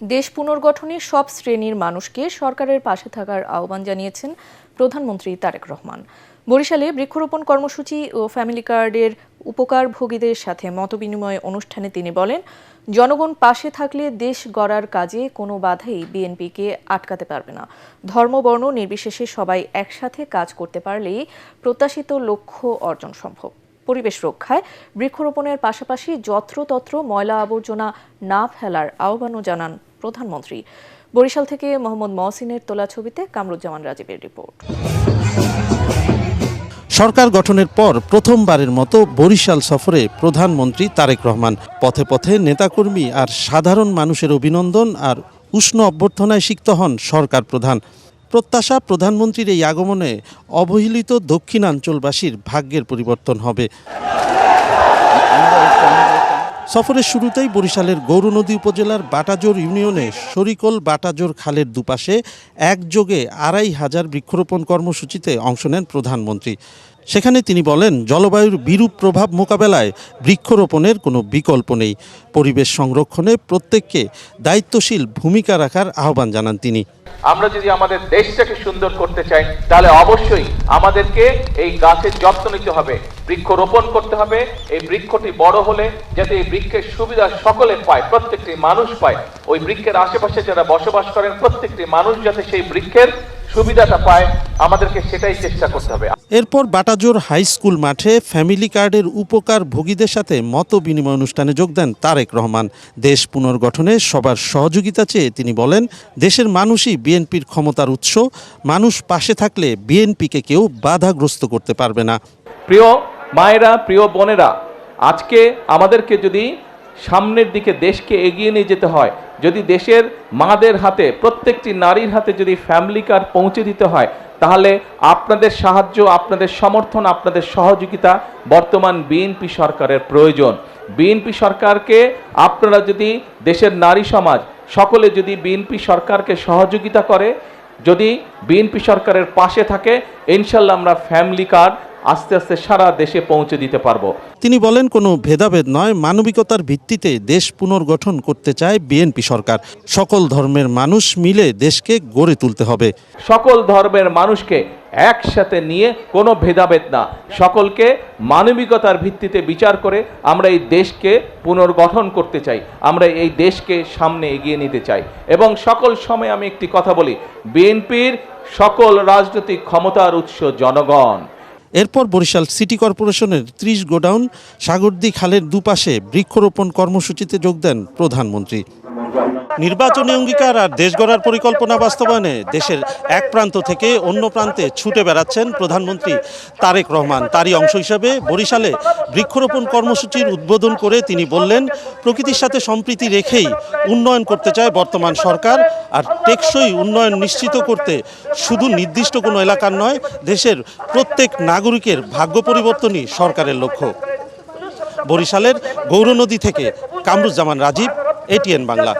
দেশ পুনর্গঠনে সব শ্রেণীর মানুষকে সরকারের পাশে থাকার আহ্বান জানিয়েছেন প্রধানমন্ত্রী তারেক রহমান। বরিশালে বৃক্ষরোপণ কর্মসূচি ও ফ্যামিলি কার্ডের উপকারভোগীদের সাথে মতবিনিময় অনুষ্ঠানে তিনি বলেন, জনগণ পাশে থাকলে দেশ গড়ার কাজে কোনো বাধাই বিএনপিকে আটকাতে পারবে না। ধর্মবর্ণ নির্বিশেষে সবাই একসাথে কাজ করতে পারলেই প্রত্যাশিত লক্ষ্য অর্জন সম্ভব। পরিবেশ রক্ষায় বৃক্ষরোপণের পাশাপাশি যত্রতত্র ময়লা আবর্জনা না ফেলার আহ্বানও জানান প্রধানমন্ত্রী। বরিশাল থেকে মোহাম্মদ মহসিনের তোলা ছবিতে কামরুজ্জামান রাজীবের রিপোর্ট। সরকার গঠনের পর প্রথমবারের মতো বরিশাল সফরে প্রধানমন্ত্রী তারেক রহমান। পথে পথে নেতাকর্মী আর সাধারণ মানুষের অভিনন্দন আর উষ্ণ অভ্যর্থনায় সিক্ত হন সরকার প্রধান। প্রত্যাশা, প্রধানমন্ত্রীর এই আগমনে অবহেলিত দক্ষিণাঞ্চলবাসীর ভাগ্যের পরিবর্তন হবে। সফরের শুরুতেই বরিশালের গৌরনদী উপজেলার বাটাজোর ইউনিয়নে শরিকল বাটাজোর খালের দুপাশে একযোগে ২৫০০ বৃক্ষরোপণ কর্মসূচিতে অংশ নেন প্রধানমন্ত্রী। সেখানে তিনি বলেন, জলবায়ুর বিরূপ প্রভাব মোকাবেলায় বৃক্ষরোপণের কোনো বিকল্প নেই। পরিবেশ সংরক্ষণে প্রত্যেককে দায়িত্বশীল ভূমিকা রাখার আহ্বান জানান তিনি। আমরা যদি আমাদের দেশটাকে সুন্দর করতে চাই, তাহলে অবশ্যই আমাদেরকে এই গাছের যত্ন নিতে হবে, বৃক্ষরোপণ করতে হবে। এই বৃক্ষটি বড় হলে যাতে এই বৃক্ষের সুবিধা সকলে পায়, প্রত্যেকটি মানুষ পায়, ওই বৃক্ষের আশেপাশে যারা বসবাস করেন প্রত্যেকটি মানুষ যাতে সেই বৃক্ষের সুবিধাটা পায়, আমাদেরকে সেটাই চেষ্টা করতে হবে। এরপর বাটাজোর হাই স্কুল মাঠে ফ্যামিলি কার্ডের উপকার ভোগীদের সাথে মত বিনিময় অনুষ্ঠানে যোগ দেন তারেক রহমান। দেশ পুনর্গঠনে সবার সহযোগিতা চেয়ে তিনি বলেন, দেশের মানুষই বিএনপির ক্ষমতার উৎস। মানুষ পাশে থাকলে বিএনপিকে কেউ বাধাগ্রস্ত করতে পারবে না। প্রিয় মায়েরা, প্রিয় বোনেরা, আজকে আমাদেরকে যদি সামনের দিকে দেশকে এগিয়ে নিয়ে যেতে হয়, যদি দেশের মাদের হাতে, প্রত্যেকটি নারীর হাতে যদি ফ্যামিলি কার্ড পৌঁছে দিতে হয়, তাহলে আপনাদের সাহায্য, আপনাদের সমর্থন, আপনাদের সহযোগিতা বর্তমান বিএনপি সরকারের প্রয়োজন। বিএনপি সরকারকে আপনারা যদি, দেশের নারী সমাজ সকলে যদি বিএনপি সরকারকে সহযোগিতা করে, যদি বিএনপি সরকারের পাশে থাকে, ইনশাল্লাহ আমরা ফ্যামিলি কার্ড আস্তে আস্তে সারা দেশে পৌঁছে দিতে পারবো। তিনি বলেন, কোনো ভেদাভেদ নয়, মানবিকতার ভিত্তিতে দেশ পুনর্গঠন করতে চায় বিএনপি সরকার। সকল ধর্মের মানুষ মিলে দেশকে গড়ে তুলতে হবে। সকল ধর্মের মানুষকে একসাথে নিয়ে, কোনো ভেদাভেদ না, সকলকে মানবিকতার ভিত্তিতে বিচার করে আমরা এই দেশকে পুনর্গঠন করতে চাই, আমরা এই দেশকে সামনে এগিয়ে নিতে চাই। এবং সকল সময় আমি একটি কথা বলি, বিএনপির সকল রাজনৈতিক ক্ষমতার উৎস জনগণ। এরপর বরিশাল সিটি কর্পোরেশনের ৩০ গোডাউন সাগরদী খালের দুপাশে বৃক্ষরোপণ কর্মসূচিতে যোগ দেন প্রধানমন্ত্রী। নির্বাচনী অঙ্গীকার আর দেশ গড়ার পরিকল্পনা বাস্তবায়নে দেশের এক প্রান্ত থেকে অন্য প্রান্তে ছুটে বেড়াচ্ছেন প্রধানমন্ত্রী তারেক রহমান। তারই অংশ হিসাবে বরিশালে বৃক্ষরোপণ কর্মসূচির উদ্বোধন করে তিনি বললেন, প্রকৃতির সাথে সম্প্রীতি রেখেই উন্নয়ন করতে চায় বর্তমান সরকার। আর টেকসই উন্নয়ন নিশ্চিত করতে শুধু নির্দিষ্ট কোনো এলাকার নয়, দেশের প্রত্যেক নাগরিকের ভাগ্য পরিবর্তনই সরকারের লক্ষ্য। বরিশালের গৌরনদী থেকে কামরুজ্জামান রাজীব, ATN বাংলা।